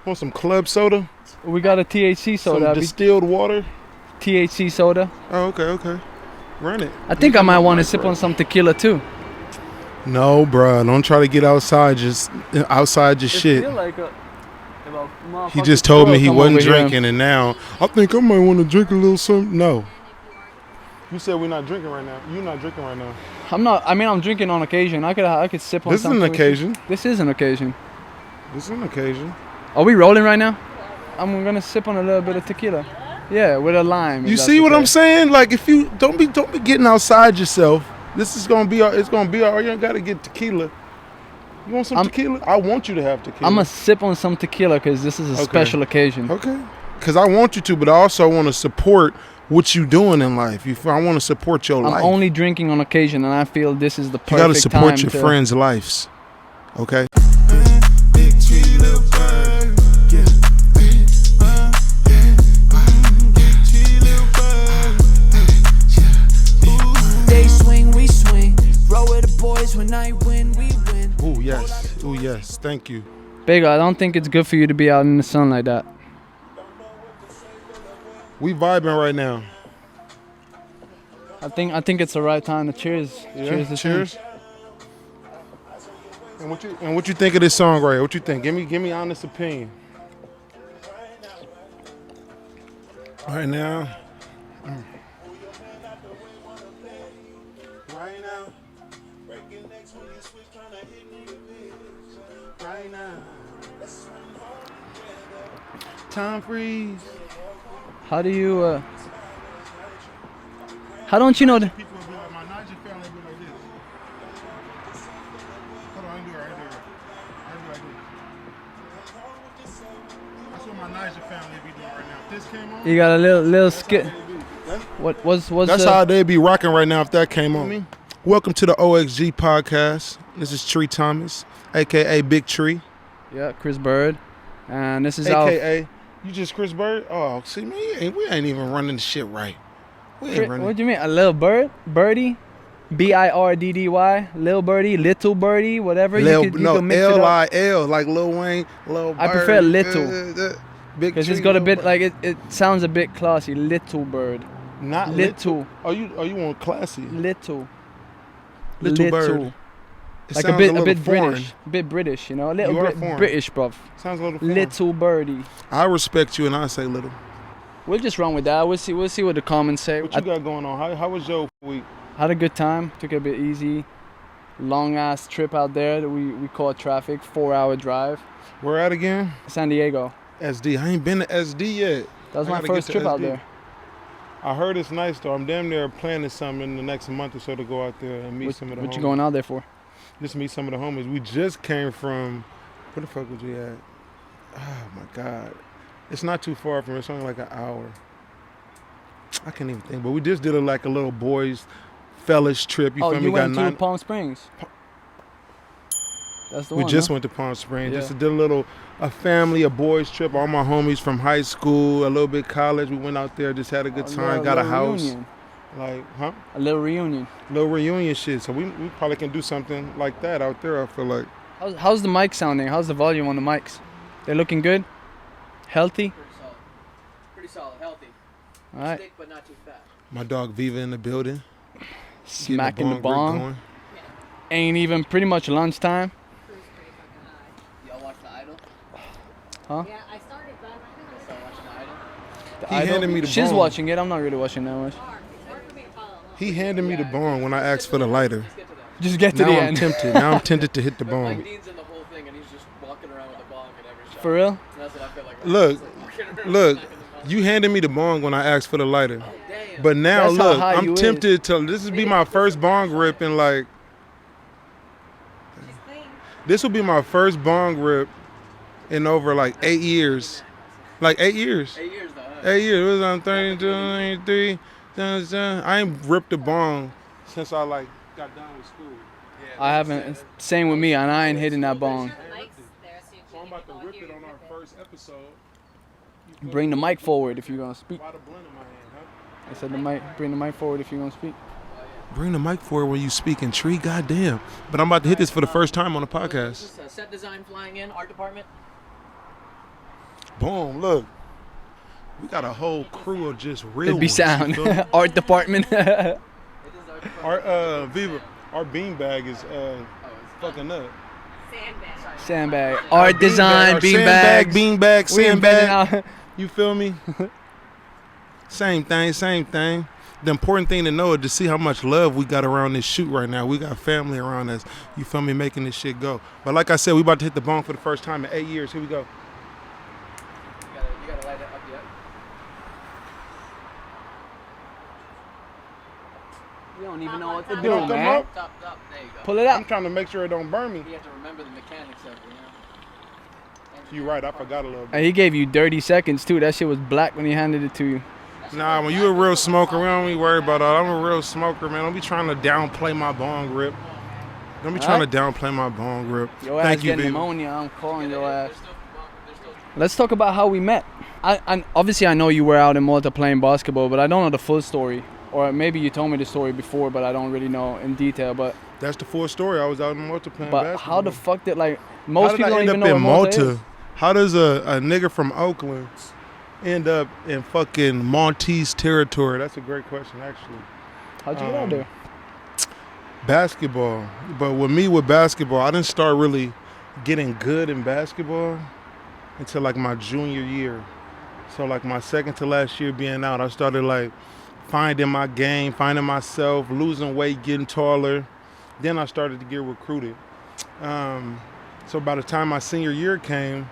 Want some club soda? We got a THC soda. Some distilled water? THC soda. Oh, okay. Run it. I think I might want to sip on some tequila too. No, bruh. Don't try to get outside your shit. Feel like He just told me he wasn't drinking, and now I think I might want to drink a little something. No. You said we're not drinking right now. You're not drinking right now. I'm not. I mean, I'm drinking on occasion. I could sip on something. This is an occasion. This is an occasion. This is an occasion. Are we rolling right now? I'm gonna sip on a little bit of tequila. Yeah, with a lime. You see what I'm saying? Like, if you don't be getting outside yourself. This is gonna be. It's gonna be. You don't gotta get tequila. You want some tequila? I want you to have tequila. I'm gonna sip on some tequila because this is a special occasion. Okay. Because I want you to, but I also want to support what you doing in life. I want to support your life. I'm only drinking on occasion, and I feel this is the perfect time. You gotta support your friends' lives. Okay. When I win, we win. Oh yes, thank you. Big, I don't think it's good for you to be out in the sun like that. We vibing right now. I think it's the right time to cheers. Yeah, cheers. And what you think of this song right here? What you think? Give me honest opinion. Right now. Time freeze. How do you? How don't you know that? People will be like, my Niger family be like this. Hold on, I can do it right there. That's what my Niger family be doing right now. If this came on, you got a little skit. What was? That's how they be rocking right now. If that came on. Welcome to the OXG podcast. This is Tree Thomas, aka Big Tree. Yeah, Chris Bird, and this is aka. You just Chris Bird? Oh, see me, we ain't even running the shit right. We ain't running. What do you mean? A little bird? Birddy? Birddy? Lil Birddy? Little Birddy? Whatever. You can mix Lil, like Lil Wayne, Lil Bird. I prefer little. Because it's got a bit, like, it sounds a bit classy. Little Bird. Not little. Oh, you want classy? Little Bird. It like a bit British, you know, a little bit British, bruv. Sounds a little foreign. Little Birdie. I respect you, and I say little. We'll just run with that. We'll see what the comments say. What you got going on? How was your week? Had a good time. Took it a bit easy. Long ass trip out there that we caught traffic. 4-hour drive. Where at again? San Diego. SD. I ain't been to SD yet. That was my first trip out there. I heard it's nice though. I'm damn near planning something in the next month or so to go out there and meet some of the homies. What you going out there for? Just meet some of the homies. We just came from, where the fuck was we at? Oh my God. It's not too far from here. It's only like an hour. I can't even think. But we just did a little boys, fellas trip. You feel me? You went to Palm Springs. That's the one. We just went to Palm Springs. Yeah. Just did a family, a boys trip. All my homies from high school, a little bit college. We went out there, just had a good time. Got a house. Reunion. Like, huh? A little reunion. Little reunion shit. So we probably can do something like that out there, I feel like. How's the mic sounding? How's the volume on the mics? They're looking good? Healthy? Pretty solid. Healthy. All right. Thick, but not too fat. My dog Viva in the building. Smacking the bong. Ain't even pretty much lunchtime. Y'all watch The Idol? Huh? Yeah, I started, but I'm Still watching The Idol? He handed me the She's bong. watching it. I'm not really watching that much. He handed me the bong when I asked for the lighter. Just get to the end. Now I'm tempted to hit the bong. Like Dean's in the whole thing and he's just walking around with a bong in every shot. For real? And that's what I feel like. Look. You handed me the bong when I asked for the lighter. Oh, damn. But now That's how look, high I'm you tempted to. This will be my first bong rip in like. This will be my first bong rip in over like 8 years. Like 8 years. 8 years though. Huh? 8 years. It was on 32, 33. I ain't ripped a bong since I like got done with school. Yeah, I haven't. Same with me, and I ain't hitting that bong. So I'm about to rip it on our first episode. Bring the mic forward if you're gonna speak. Why the blunt in my hand, huh? I said bring the mic forward if you're gonna speak. Bring the mic forward when you speak in Tree, goddamn. But I'm about to hit this for the first time on the podcast. Set design flying in, art department. Boom, look. We got a whole crew of just real It'd be ones, you sound. feel me? Art department. Our Viva, our beanbag is fucking up. Sandbag. Art design, Sandbag, beanbags. We sandbag. invented our You feel me? Same thing. The important thing to know is to see how much love we got around this shoot right now. We got family around us. You feel me? Making this shit go. But like I said, we about to hit the bone for the first time in 8 years. Here we go. You gotta light it up yet. You don't even know what to It do, don't come man. up? Top, there you go. Pull it I'm up. trying to make sure it don't burn me. You have to remember the mechanics of it, you know? You're right. I forgot a little bit. And he gave you 30 seconds too. That shit was black when he handed it to you. Nah, when you a real smoker, we don't be worried about that. I'm a real smoker, man. Don't be trying to downplay my bong grip. Don't be trying to downplay my bong grip. Your Thank ass you, getting baby. pneumonia. I'm calling your ass. Let's talk about how we met. Obviously I know you were out in Malta playing basketball, but I don't know the full story. Or maybe you told me the story before, but I don't really know in detail. But That's the full story. I was out in Malta playing basketball. how the fuck did most How did people I don't end even up know in where Malta Malta? is. How does a nigga from Oakland end up in fucking Maltese territory? That's a great question, actually. How'd you get out there? Basketball. But with me with basketball, I didn't start really getting good in basketball until like my junior year. So like my second to last year being out, I started like finding my game, finding myself, losing weight, getting taller. Then I started to get recruited. So by the time my senior year came,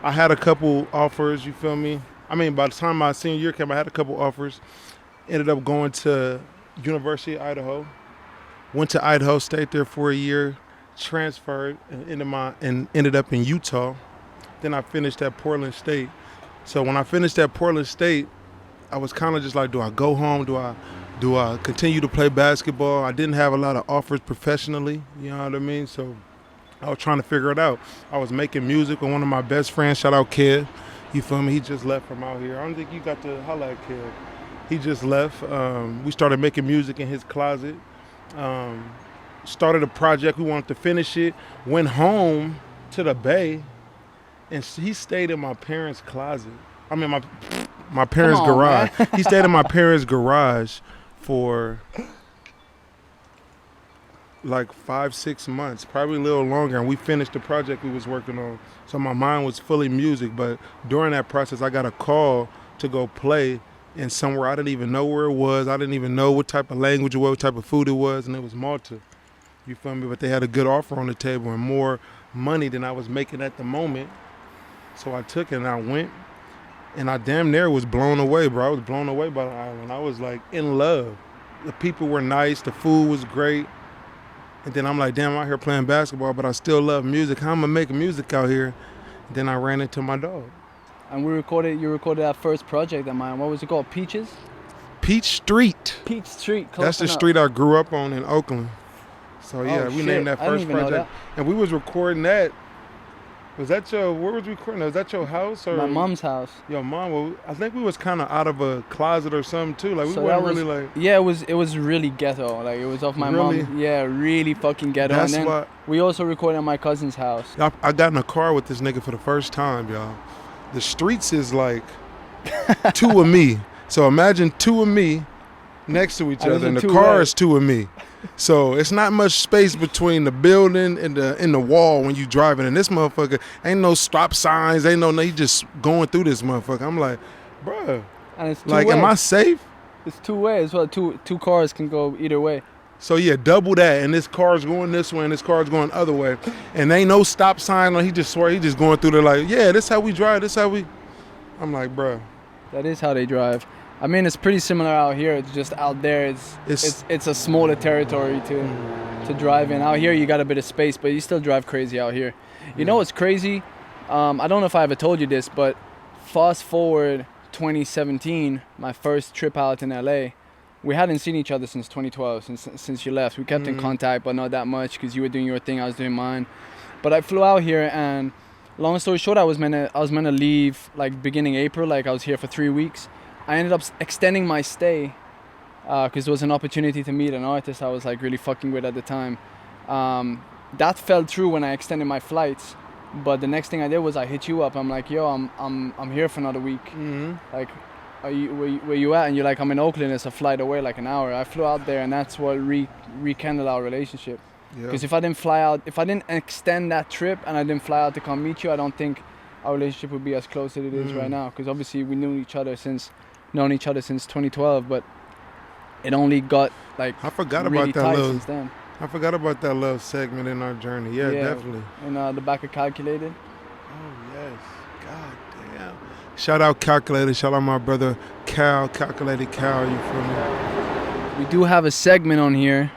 I had a couple offers, you feel me? I mean, by the time my senior year came, I had a couple offers. Ended up going to University of Idaho. Went to Idaho, stayed there for a year, transferred, and ended up in Utah. Then I finished at Portland State. So when I finished at Portland State, I was kind of just like, do I go home? Do I continue to play basketball? I didn't have a lot of offers professionally, you know what I mean? So I was trying to figure it out. I was making music with one of my best friends, shout out Kid. You feel me? He just left from out here. I don't think you got to holla at Kid. He just left. We started making music in his closet. Started a project. We wanted to finish it. Went home to the Bay, and he stayed in my parents' closet. I mean, my parents' Come on, garage. man. He stayed in my parents' garage for like 5-6 months, probably a little longer, and we finished the project we was working on. So my mind was fully music, but during that process, I got a call to go play in somewhere I didn't even know where it was. I didn't even know what type of language it was, what type of food it was, and it was Malta. You feel me? But they had a good offer on the table and more money than I was making at the moment. So I took it and I went, and I damn near was blown away, bro. I was blown away by the island. I was like in love. The people were nice, the food was great. And then I'm like, damn, I'm out here playing basketball, but I still love music. How am I making music out here? And then I ran into my dog. And you recorded that first project of mine. What was it called? Peaches? Peach Street. Peach Street. That's the close enough. street I grew up on in Oakland. So yeah, Oh, we shit. named that I didn't first even know project. And we was recording that. Was that where was we recording? Was that your house or My mom's house. your mom? Well, I think we was kind of out of a closet or something too. Like we So weren't that was- really like. Yeah, it was really ghetto. Like it was off my Really? mom. Yeah, really fucking ghetto. That's and then why we also recorded at my cousin's house. I got in a car with this nigga for the first time, y'all. The streets is like two of me. So imagine two of me next to each And other, and it's the a car two-way. is two of me. So it's not much space between the building and the wall when you driving. And this motherfucker ain't no stop signs, ain't no he just going through this motherfucker. I'm like, bruh, And it's like, two-way. am I safe? It's two ways. Well, two cars can go either way. So yeah, double that, and this car's going this way, and this car's going the other way, and ain't no stop sign. Or he just going through there like, yeah, this how we drive. This how we. I'm like, bruh. That is how they drive. I mean, it's pretty similar out here. It's just out there, it's a smaller territory to drive in. Out here, you got a bit of space, but you still drive crazy out here. You know what's crazy? I don't know if I ever told you this, but fast forward 2017, my first trip out in LA. We hadn't seen each other since 2012, since you left. We kept in contact, but not that much because you were doing your thing, I was doing mine. But I flew out here, and long story short, I was meant to leave like beginning April. Like I was here for 3 weeks. I ended up extending my stay because it was an opportunity to meet an artist I was like really fucking with at the time. That fell through when I extended my flights. But the next thing I did was I hit you up. I'm like, yo, I'm here for another week. Mm-hmm. Like, where you at? And you're like, I'm in Oakland. It's a flight away, like an hour. I flew out there, and that's what rekindled our relationship. Yeah. Because if I didn't fly out, if I didn't extend that trip and I didn't fly out to come meet you, I don't think our relationship would be as close as it is right now. Because obviously we known each other since 2012, but it only got like I forgot really about that tight little. since then. I forgot about that little segment in our journey. Yeah, definitely. And the back of Calculated. Oh yes. God damn. Shout out Calculated. Shout out my brother Cal, Calculated Cal. You feel me? We do have a segment on here,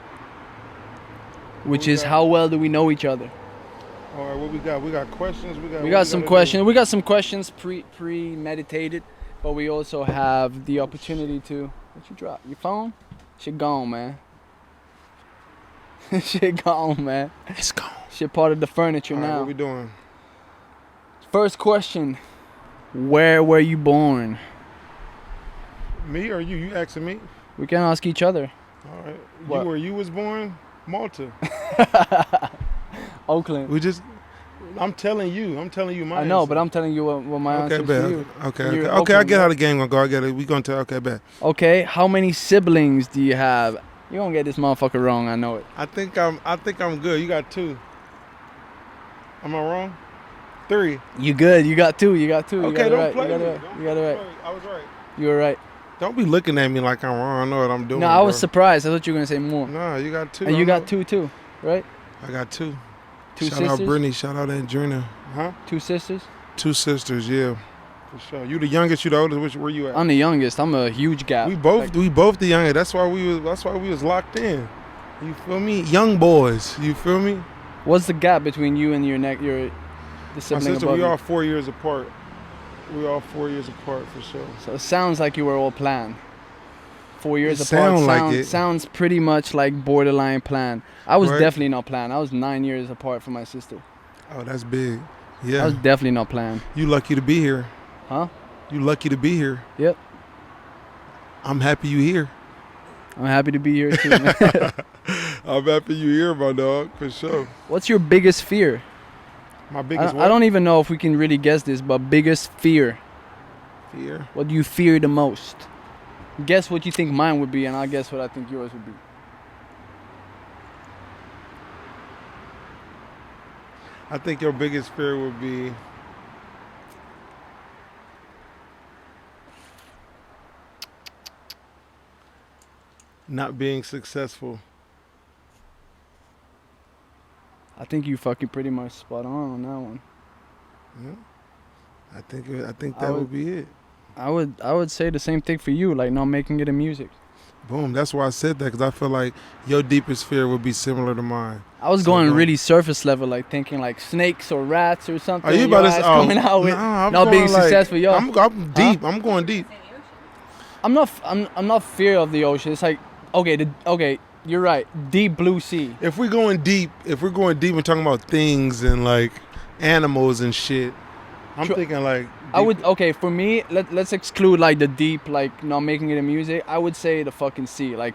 which is got? how well do we know each other? All right, what we got? We got questions. We got some questions. We got some questions premeditated, but we also have the opportunity to. What you drop? Your phone? Shit gone, man. Shit gone, man. It's gone. Shit part of the furniture All right, now. what we doing? First question. Where were you born? Me or you? You asking me? We can ask each other. All right. What? You where you was born? Malta. Oakland. We just. I'm telling you my I know, answer. but I'm telling you what my answer Okay, is bet. to you. Okay, You're okay. Okay, I Oakland, get right? how the game gonna go. I get it. We gonna tell. Okay, bet. Okay, how many siblings do you have? You gonna get this motherfucker wrong, I know it. I think I'm good. You got 2. Am I wrong? 3. You good, you got 2, you Okay, got it don't right. play You got me. it right. Don't You got it play right. me. I was right. You were right. Don't be looking at me like I'm wrong. I know what I'm doing. No, I was bro. surprised. I thought you were gonna say more. Nah, you got 2. And you I got know. 2 too, right? I got 2. 2 shout sisters? out Brittany. Shout out Andrina. Huh? 2 sisters? 2 sisters. Yeah. For sure. You the youngest. You the oldest. Where you at? I'm the youngest. I'm a huge gap. We both the youngest. That's why we was locked in. You feel me? Young boys. You feel me? What's the gap between you and the My sibling sister, above we you? all 4 years apart. We all 4 years apart for sure. So it sounds like you were all planned. 4 years It apart sound like it. sounds pretty much like borderline planned. I was Right. definitely not planned. I was 9 years apart from my sister. Oh, that's big. I Yeah. was definitely not planned. You lucky to be here. Huh? You lucky to be here. Yep. I'm happy you here. I'm happy to be here too, man. I'm happy you here, my dog, for sure. What's your biggest fear? My biggest I don't even know if we can really guess this, but biggest fear. fear. What do you fear the most? Guess what you think mine would be, and I'll guess what I think yours would be. I think your biggest fear would be not being successful. I think you fucking pretty much spot on that one. Yeah. I think I that would- would be it. I would say the same thing for you, like not making it in music. Boom. That's why I said that, because I feel like your deepest fear would be similar to mine. I was So going don't- really surface level, like thinking like snakes or rats or something. Are you Your about to ass say? coming out with Nah, I'm not being going like- successful, yo. I'm deep. I'm going deep. I'm not fear of the ocean. It's like okay, you're right. Deep blue sea. If we're going deep and talking about things and like animals and shit, I'm Sure. thinking like I deep- would for me. Let's exclude like the deep, like not making it in music. I would say the fucking sea, like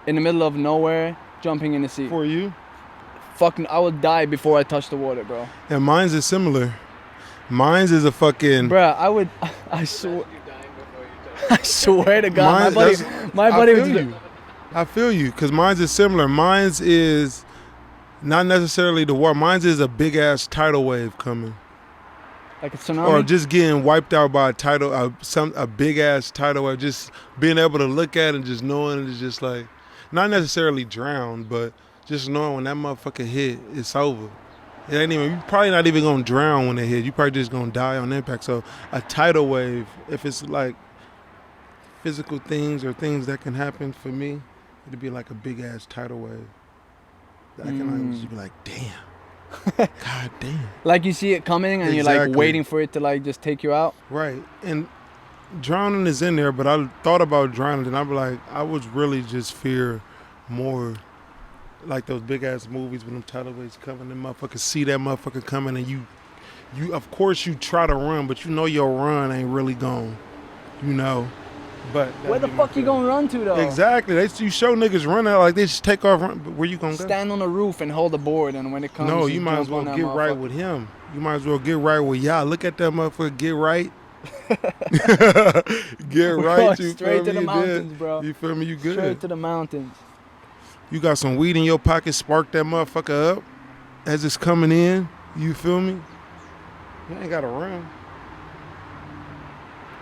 in the middle of nowhere, jumping in the sea. for you. Fucking, I would die before I touch the water, bro. And mine's is similar. Mine's is a fucking. Bruh, I swear. I swear to God, Mine's- my buddy I was. feel you. I feel you, because mine's is similar. Mine's is not necessarily the water. Mine's is a big ass tidal wave coming, Like a tsunami. or just getting wiped out by a big ass tidal wave. Just being able to look at it and just knowing it's just like, not necessarily drown, but just knowing when that motherfucker hit, it's over. It ain't even. You probably not even gonna drown when it hit. You probably just gonna die on impact. So a tidal wave, if it's like physical things or things that can happen for me, it'd be like a big ass tidal wave. I can just be like, damn, god damn. Like you see it coming and you're like Exactly. waiting for it to like just take you out. Right. And drowning is in there, but I thought about drowning and I'm like, I was really just fear more like those big ass movies when them tidal waves coming and motherfuckers see that motherfucker coming and you of course you try to run, but you know your run ain't really gone. You know. But Where the fuck you gonna run to though? Exactly. You show niggas run out like they just take off. But where you gonna go? Stand on the roof and hold the board, and when it comes, No, you might jump as well on that get right motherfucker. with him. You might as well get right with y'all. Look at that motherfucker. Get right. Get We're right. going You straight feel to me? the You mountains, good. bro. You feel me? You good. Straight to the mountains. You got some weed in your pocket. Spark that motherfucker up as it's coming in. You feel me? You ain't got to run.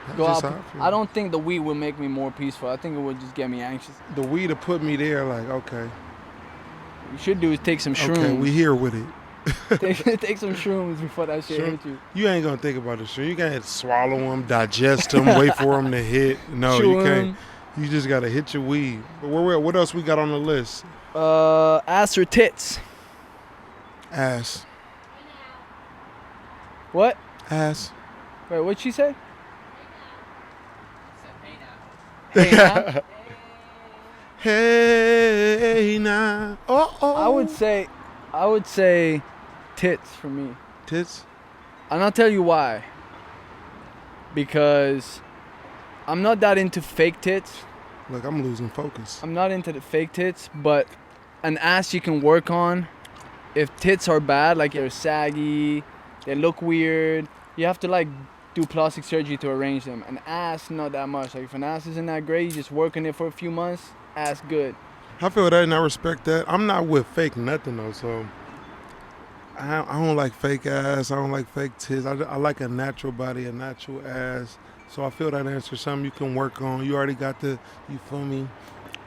That's Go just out. how I feel. I don't think the weed would make me more peaceful. I think it would just get me anxious. The weed to put me there. Like, okay, What you should do is take some shrooms. okay, we here with it. take some shrooms before that shit hits you. You ain't gonna think about the shroom. You can't swallow them, digest them, wait for them to hit. No, Chew you can't. 'em. You just gotta hit your weed. But what else we got on the list? Ass or tits? Ass. What? Ass. Wait, what'd she say? Said, hey now. Hey, now? Hey now. Oh. I would say tits for me. Tits. And I'll tell you why. Because I'm not that into fake tits. Look, I'm losing focus. I'm not into the fake tits, but an ass you can work on. If tits are bad, like they're saggy, they look weird, you have to like do plastic surgery to arrange them. An ass, not that much. Like if an ass isn't that great, you just work on it for a few months, ass good. I feel that and I respect that. I'm not with fake nothing though, so I don't like fake ass. I don't like fake tits. I like a natural body, a natural ass. So I feel that answer something you can work on. You already got the, you feel me,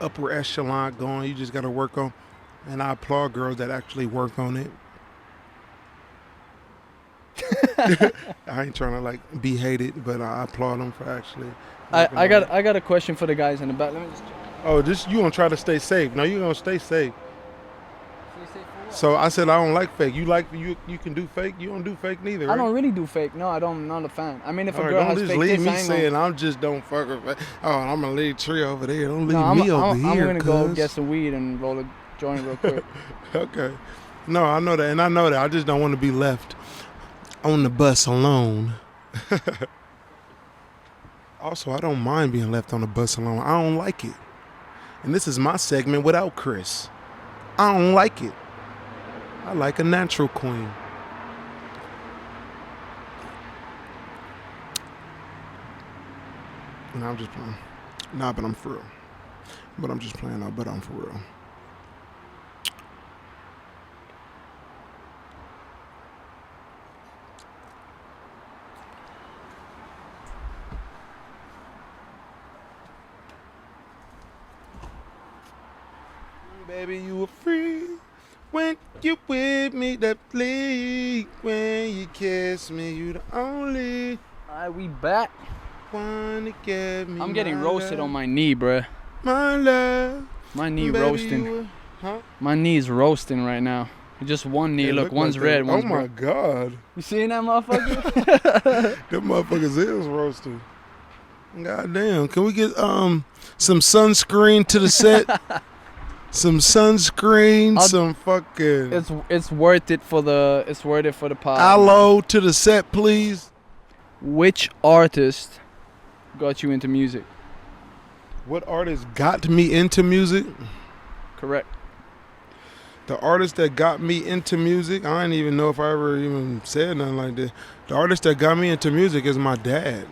upper echelon going. You just got to work on. And I applaud girls that actually work on it. I ain't trying to like be hated, but I applaud them for actually. working I on got it. I got a question for the guys in the back. Let me just check. Oh, just you gonna try to stay safe? No, you gonna stay safe. So I said I don't like fake. You like you can do fake. You don't do fake neither. Right? I don't really do fake. No, I don't. I'm not a fan. I mean, if All a right, girl don't has just fake leave tits, me I ain't saying I'm just don't fuck with fake. Oh, I'm gonna leave Tree over there. Don't leave gonna, me over I'm here. gonna go cuz. get some weed and roll a joint real quick. Okay. No, I know that, and I know that. I just don't want to be left on the bus alone. Also, I don't mind being left on the bus alone. I don't like it. And this is my segment without Chris. I don't like it. I like a natural queen. No, I'm just playing. Nah, but I'm for real. But I'm just playing out, but I'm for real. Baby, you were free when you with me. That fleek when you kiss me. You the only Alright, we back. one to get me. I'm getting my roasted love, on my knee, bruh. my love. My knee Baby, roasting. you were- huh? My knee's roasting right now. Just one knee. It Look, look one's like red, that. one's Oh my brown. God, You seeing that motherfucker? them motherfuckers is roasting. God damn, can we get some sunscreen to the set? Some sunscreen, I'll- some fucking it's worth it for the pod. aloe to the set, please. Which artist got you into music? What artist got me into music? Correct. The artist that got me into music, I don't even know if I ever even said nothing like that. The artist that got me into music is my dad.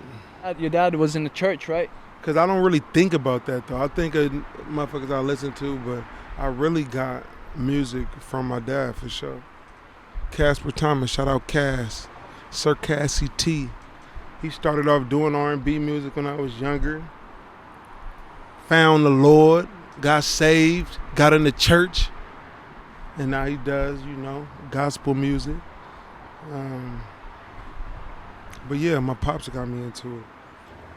Your dad was in the church, right? Because I don't really think about that, though. I think of motherfuckers I listen to, but I really got music from my dad, for sure. Casper Thomas, shout out Cass. Sir Cassie T. He started off doing R&B music when I was younger. Found the Lord, got saved, got in the church, and now he does, gospel music. But yeah, my pops got me into it.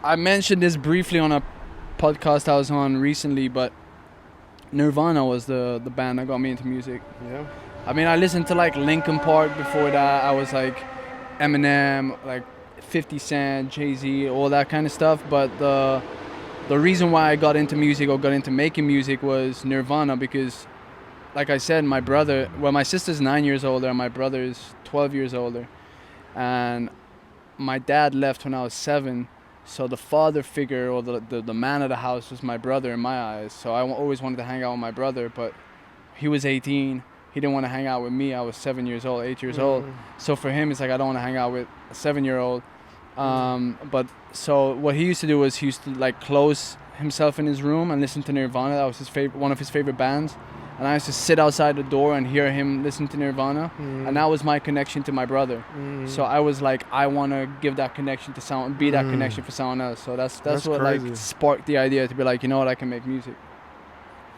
I mentioned this briefly on a podcast I was on recently, but Nirvana was the band that got me into music. Yeah. I mean, I listened to like Linkin Park before that. I was like Eminem, like 50 Cent, Jay-Z, all that kind of stuff. But the reason why I got into music or got into making music was Nirvana, because like I said, my sister's 9 years older and my brother is 12 years older. And my dad left when I was 7, So the father figure or the man of the house was my brother in my eyes. So I always wanted to hang out with my brother, but he was 18. He didn't want to hang out with me. I was 7 years old, 8 years old. So for him, it's like I don't want to hang out with a 7-year-old. But so what he used to do was he used to like close himself in his room and listen to Nirvana. That was his one of his favorite bands. And I used to sit outside the door and hear him listen to Nirvana. And that was my connection to my brother. So I was like, I want to give that connection to someone, be that connection for someone else. So that's what crazy. like sparked the idea to be like, you know what, I can make music.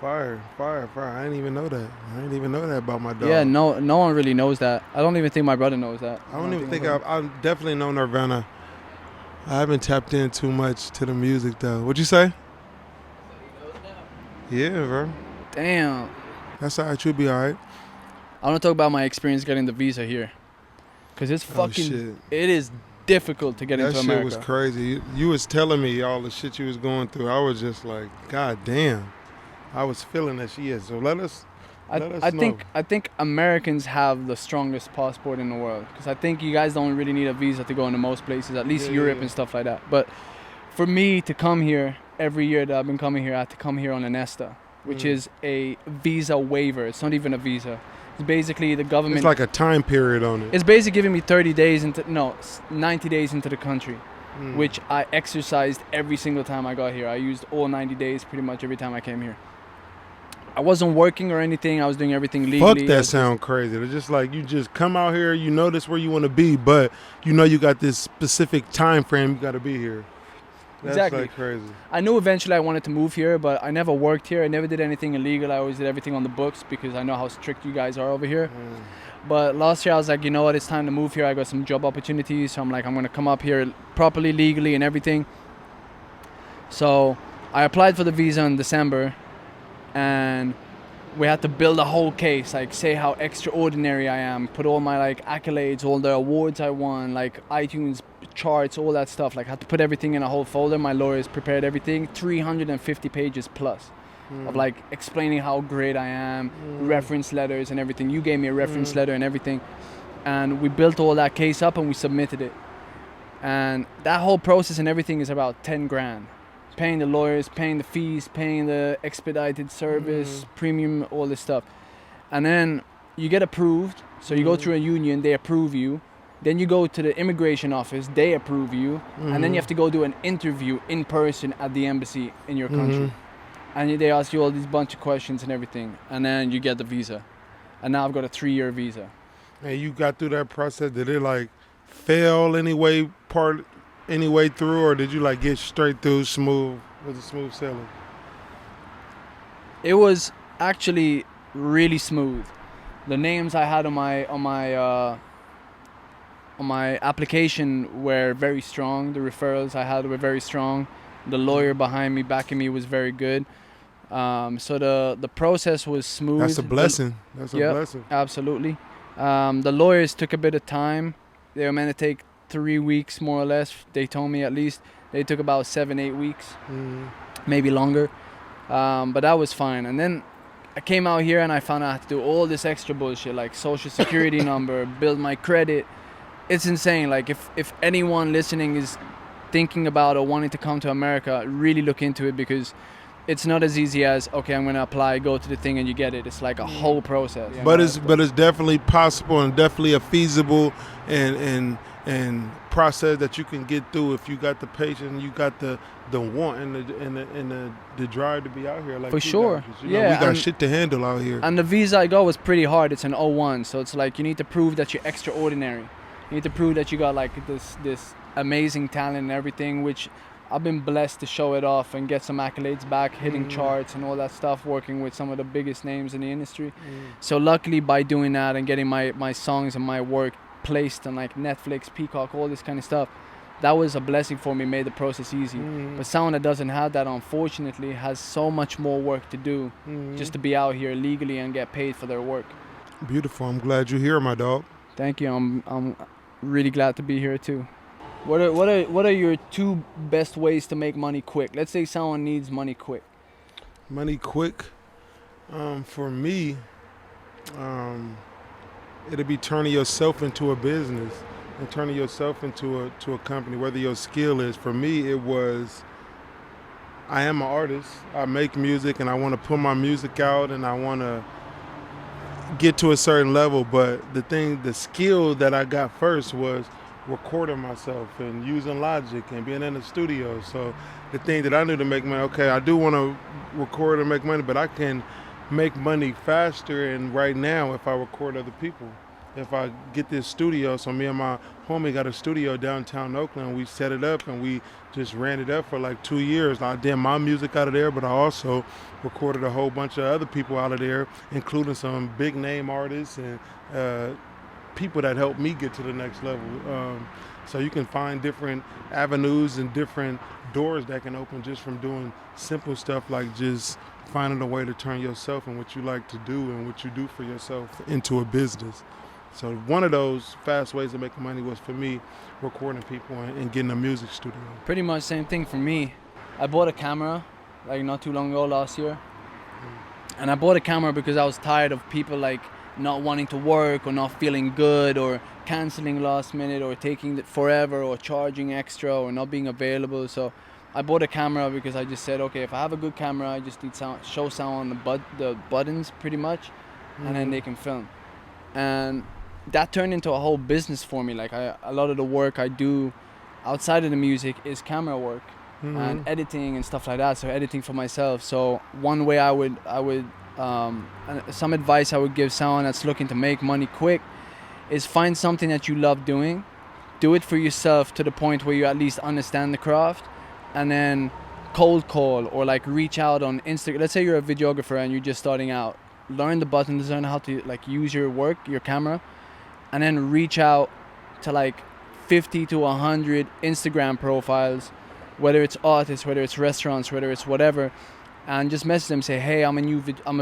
Fire. I didn't even know that. I didn't even know that about my dog. Yeah, no one really knows that. I don't even think my brother knows that. I don't even think I've definitely know Nirvana. I haven't tapped in too much to the music though. What'd you say? Yeah, bro. Damn. That's all right. You'll be all right. I want to talk about my experience getting the visa here. Because it's fucking, shit. it is difficult to get into America. That shit was crazy. You was telling me all the shit you was going through. I was just like, God damn. I was feeling that shit. So let us know. I think Americans have the strongest passport in the world. Because I think you guys don't really need a visa to go into most places, at least Europe and stuff like that. But for me to come here, every year that I've been coming here, I have to come here on an ESTA, which is a visa waiver. It's not even a visa. It's basically the government. It's like a time period on it. It's basically giving me 90 days into the country, which I exercised every single time I got here. I used all 90 days pretty much every time I came here. I wasn't working or anything. I was doing everything legally. Fuck that sound crazy. It's just like you just come out here, you know this where you want to be, but you know you got this specific time frame you got to be here. That's exactly. like crazy. I knew eventually I wanted to move here, but I never worked here. I never did anything illegal. I always did everything on the books because I know how strict you guys are over here. But last year I was like, you know what, it's time to move here. I got some job opportunities. So I'm like, I'm going to come up here properly, legally and everything. So I applied for the visa in December and we had to build a whole case, like say how extraordinary I am, put all my like accolades, all the awards I won, like iTunes charts, all that stuff. Like I had to put everything in a whole folder. My lawyers prepared everything, 350 pages plus of like explaining how great I am, reference letters and everything. You gave me a reference letter and everything. And we built all that case up and we submitted it. And that whole process and everything is about 10 grand. Paying the lawyers, paying the fees, paying the expedited service, premium, all this stuff. And then you get approved. So you go through a union, they approve you. Then you go to the immigration office, they approve you. And then you have to go do an interview in person at the embassy in your country. And they ask you all these bunch of questions and everything. And then you get the visa. And now I've got a 3-year visa. And you got through that process, did it like fail any way through, or did you like get straight through smooth? Was it smooth sailing? It was actually really smooth. The names I had on my application were very strong. The referrals I had were very strong. The lawyer behind me, backing me, was very good. So the process was smooth. That's a blessing. That's a blessing. Absolutely. The lawyers took a bit of time. They were meant to take 3 weeks more or less. They told me at least. They took about 7-8 weeks, maybe longer. But that was fine. And then I came out here and I found out I had to do all this extra bullshit, like social security number, build my credit. It's insane. Like if anyone listening is thinking about or wanting to come to America, really look into it, because it's not as easy as, okay, I'm going to apply, go to the thing and you get it. It's like a whole process. But it's definitely possible and definitely a feasible and process that you can get through if you got the patience, you got the want and the drive to be out here. Like for sure. We got shit to handle out here. And the visa I got was pretty hard. It's an O1, so it's like you need to prove that you're extraordinary. You need to prove that you got like this amazing talent and everything, which I've been blessed to show it off and get some accolades back, hitting charts and all that stuff, working with some of the biggest names in the industry. So luckily by doing that and getting my songs and my work placed on like Netflix, Peacock, all this kind of stuff, that was a blessing for me, made the process easy. But someone that doesn't have that, unfortunately, has so much more work to do just to be out here legally and get paid for their work. Beautiful. I'm glad you're here, my dog. Thank you. I'm really glad to be here too. What are your 2 best ways to make money quick? Let's say someone needs money quick. Money quick? For me, it'll be turning yourself into a business. and turning yourself into a company, whether your skill is. For me, it was, I am an artist. I make music and I want to put my music out and I want to get to a certain level. But the skill that I got first was recording myself and using Logic and being in the studio. So the thing that I knew to make money, okay, I do want to record and make money, but I can make money faster. And right now, if I record other people, if I get this studio, so me and my homie got a studio downtown Oakland, we set it up and we just ran it up for like 2 years. I did my music out of there, but I also recorded a whole bunch of other people out of there, including some big name artists and people that helped me get to the next level. So you can find different avenues and different doors that can open just from doing simple stuff like just finding a way to turn yourself and what you like to do and what you do for yourself into a business. So one of those fast ways to make money was for me recording people and getting a music studio. Pretty much same thing for me. I bought a camera like not too long ago last year. And I bought a camera because I was tired of people like not wanting to work or not feeling good or canceling last minute or taking it forever or charging extra or not being available. So I bought a camera because I just said, okay, if I have a good camera, I just need show someone the buttons pretty much, and then they can film. And that turned into a whole business for me. Like a lot of the work I do outside of the music is camera work and editing and stuff like that. So editing for myself. So one way I would some advice I would give someone that's looking to make money quick is find something that you love doing, do it for yourself to the point where you at least understand the craft, and then cold call or like reach out on Instagram. Let's say you're a videographer and you're just starting out. Learn the buttons, learn how to like use your work, your camera, and then reach out to like 50 to 100 Instagram profiles, whether it's artists, whether it's restaurants, whether it's whatever, and just message them, say, hey, I'm a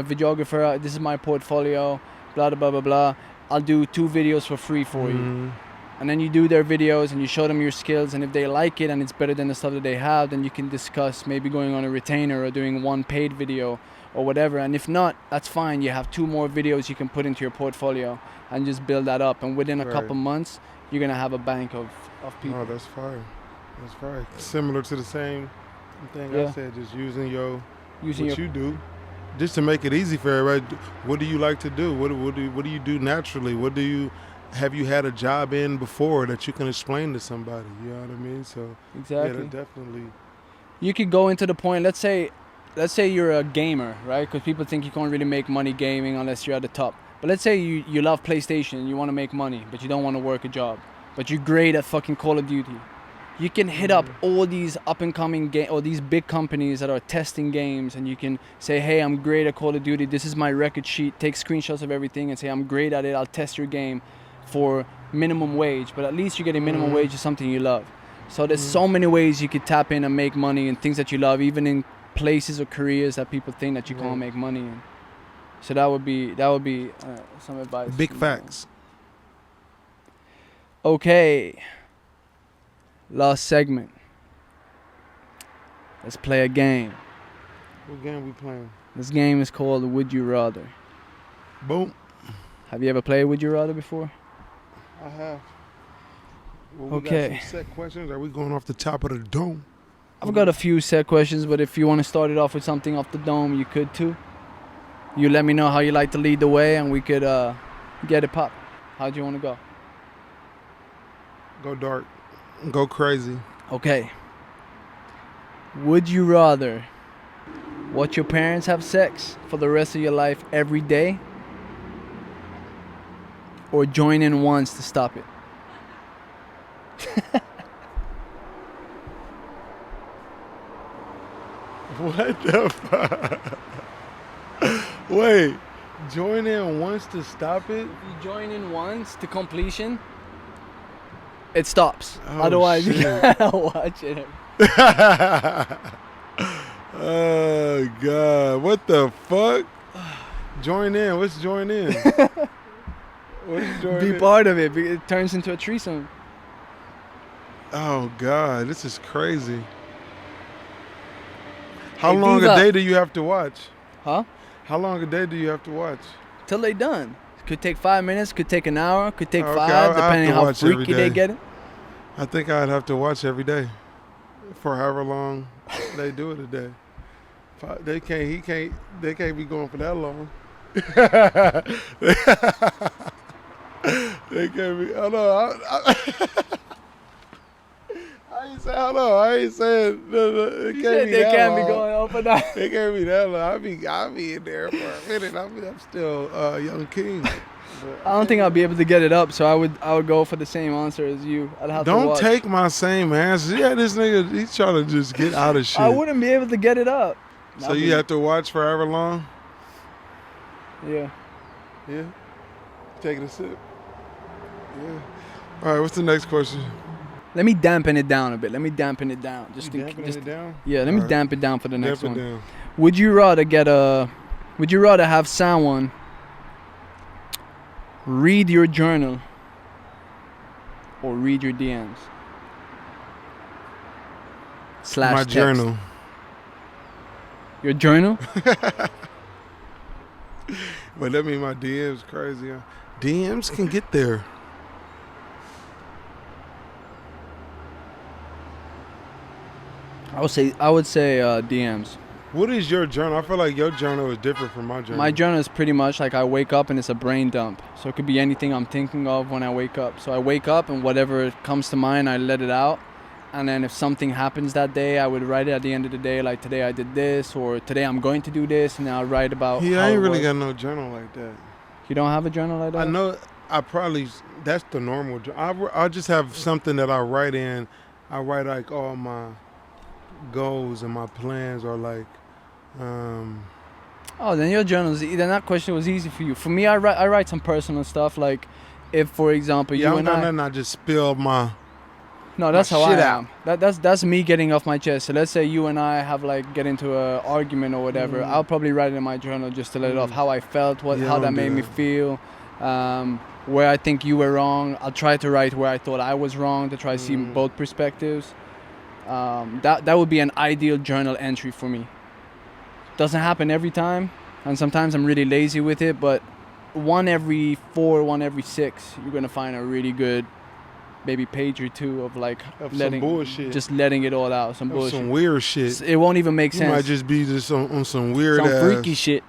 videographer, this is my portfolio, blah, blah, blah, blah. I'll do 2 videos for free for you. And then you do their videos and you show them your skills, and if they like it and it's better than the stuff that they have, then you can discuss maybe going on a retainer or doing one paid video or whatever. And if not, that's fine. You have 2 more videos you can put into your portfolio and just build that up. And within a couple months, you're going to have a bank of people. Oh, that's fire. That's fire. Similar to the same thing I said, just using what you do, just to make it easy for everybody. What do you like to do? What do you do naturally? Have you had a job in before that you can explain to somebody? You know what I mean? So exactly. Yeah, definitely. You could go into the point. Let's say you're a gamer, right? Because people think you can't really make money gaming unless you're at the top. But let's say you love PlayStation and you want to make money, but you don't want to work a job, but you're great at fucking Call of Duty. You can hit up all these up-and-coming or these big companies that are testing games, and you can say, hey, I'm great at Call of Duty. This is my record sheet. Take screenshots of everything and say, I'm great at it. I'll test your game for minimum wage. But at least you're getting minimum wage is something you love. So there's so many ways you could tap in and make money in things that you love, even in places or careers that people think that you can't make money in. So that would be some advice. Big facts. Okay. Last segment. Let's play a game. What game we playing? This game is called Would You Rather. Boom. Have you ever played Would You Rather before? I have. Well, we okay. got some set questions. Are we going off the top of the dome? I've got a few set questions, but if you want to start it off with something off the dome, you could too. You let me know how you like to lead the way, and we could get it popped. How'd you want to go? Go dark. Go crazy. Okay. Would you rather watch your parents have sex for the rest of your life every day, or join in once to stop it? What the fuck? Wait, join in once to stop it? If you join in once to completion, it stops. Oh, otherwise, shit. you gotta watch it. Oh, God. What the fuck? Join in. What's join in? What's join in? Be part of it. It turns into a threesome. Oh, God. This is crazy. How long a day do you have to watch? Huh? How long a day do you have to watch? Till they done. Could take 5 minutes, could take an hour, could take Okay, 5, I'll have depending to how watch every freaky they day. get it. I think I'd have to watch every day for however long they do it a day. They can't be going for that long. They can't be. Hold on. I ain't saying hold on. I ain't saying it You can't said be they that can't long. be going up and down. It can't be that long. I'll be in there for a minute. I'm still a young king. I don't think I'll be able to get it up, so I would go for the same answer as you. I'd have to Don't watch. take my same answer. Yeah, this nigga, he's trying to just get out of shit. I wouldn't be able to get it up. So you have to watch forever long? Yeah. Yeah. Taking a sip. Yeah. All right, what's the next question? Let me dampen it down a bit. Let me dampen it down. Just it down? Yeah, let All me right. damp it down for the next Damp it one. down. Would you rather have someone read your journal or read your DMs? / My text. journal. Your journal? But that mean my DM's crazy. Huh? DMs can get there. I would say DMs. What is your journal? I feel like your journal is different from my journal. My journal is pretty much like I wake up and it's a brain dump. So it could be anything I'm thinking of when I wake up. So I wake up and whatever comes to mind, I let it out. And then if something happens that day, I would write it at the end of the day, like today I did this, or today I'm going to do this, and I'll write about Yeah, how I ain't it really was. got no journal like that. You don't have a journal like that? I know that's the normal journal. I just have something that I write in. I write like all my goals and my plans are like, Oh, then your journal then that question was easy for you. For me, I write some personal stuff, like if, for example, yeah, you I and don't I... got nothing. I just spill my... No, that's my how I shit am. That's me getting off my chest. So let's say you and I have get into a argument or whatever. I'll probably write it in my journal just to let it off. How I felt, how don't that do made me that. feel, where I think you were wrong. I'll try to write where I thought I was wrong to try to see both perspectives. That would be an ideal journal entry for me. Doesn't happen every time, and sometimes I'm really lazy with it. But 1 every 4, 1 every 6, you're gonna find a really good maybe page or 2 of some bullshit. just letting it all out, some bullshit. Some weird shit. It won't even make You sense. might just be just on some weird some ass. freaky shit.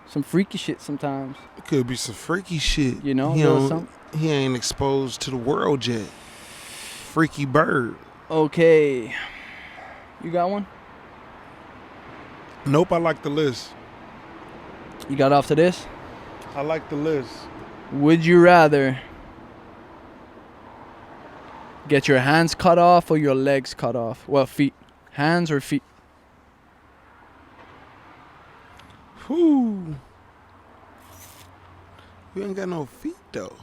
Some freaky shit sometimes. It could be some freaky shit. You know, he, little don't- something. he ain't exposed to the world yet. Freaky bird. Okay. You got one? Nope, I like the list. You got off to this? I like the list. Would you rather get your hands cut off or your legs cut off? Well, feet. Hands or feet? Whew. You ain't got no feet though.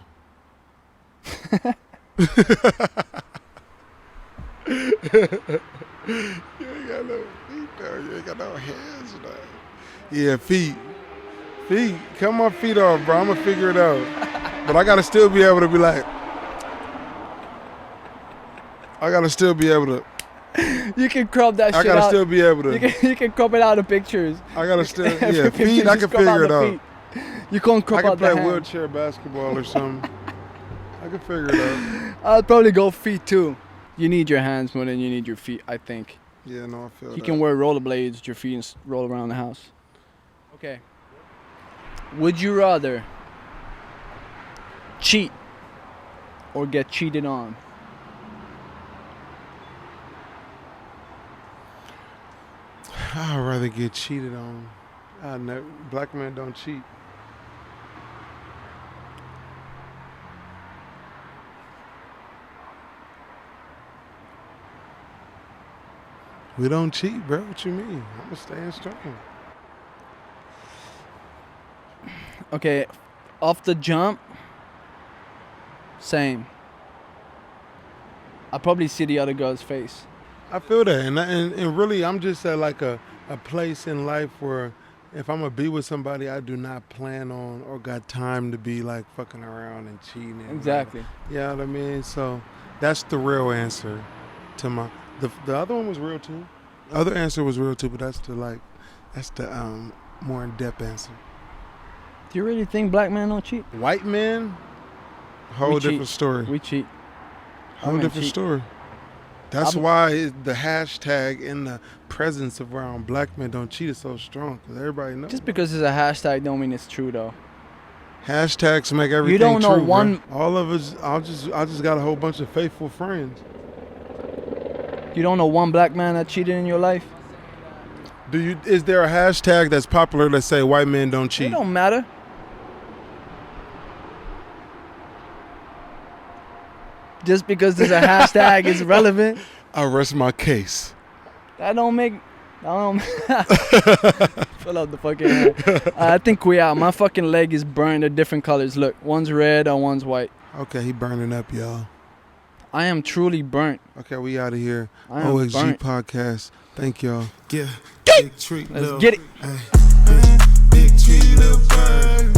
You ain't got no feet though. You ain't got no hands though. Yeah, feet. Feet. Cut my feet off, bro. I'm gonna figure it out. But I gotta still be able to be like. I gotta still be able to. You can crop that I shit gotta out. still be able to. You can crop it out of pictures. I gotta still. Every Yeah, picture, feet. I just can crop figure it the out. feet. You can't crop I can out the play hand. wheelchair basketball or something. I can figure it out. I'd probably go feet too. You need your hands more than you need your feet, I think. Yeah, no, I feel You that. can wear rollerblades with your feet and roll around the house. Okay. Would you rather cheat or get cheated on? I'd rather get cheated on. Black men don't cheat. We don't cheat, bro. What you mean? I'm gonna stay strong. Okay, off the jump, same. I probably see the other girl's face. I feel that, and really, I'm just at like a place in life where if I'm gonna be with somebody, I do not plan on or got time to be like fucking around and cheating. And Exactly. You know what I mean? So that's the real answer to my. The other one was real too. The other answer was real too, but that's the more in-depth answer. Do you really think black men don't cheat? White men, whole We different cheat. story. We cheat. Whole Women different cheat. story. That's I'm- why the hashtag and the presence of around black men don't cheat is so strong. Because everybody knows. Just because it's a hashtag don't mean it's true though. Hashtags make everything don't know true, bro. one- All of us, I just got a whole bunch of faithful friends. You don't know one black man that cheated in your life? Is there a hashtag that's popular that say white men don't It cheat? don't matter. Just because there's a hashtag is relevant. I rest my case. That don't make. Fill out the fucking hand. I think we out. My fucking leg is burned. They're different colors. Look, one's red and one's white. Okay, he burning up, y'all. I am truly burnt. Okay, we out of here. I am OXG burnt. podcast. Thank y'all. Yeah, big treat, Let's little, get it. big treat, little bird.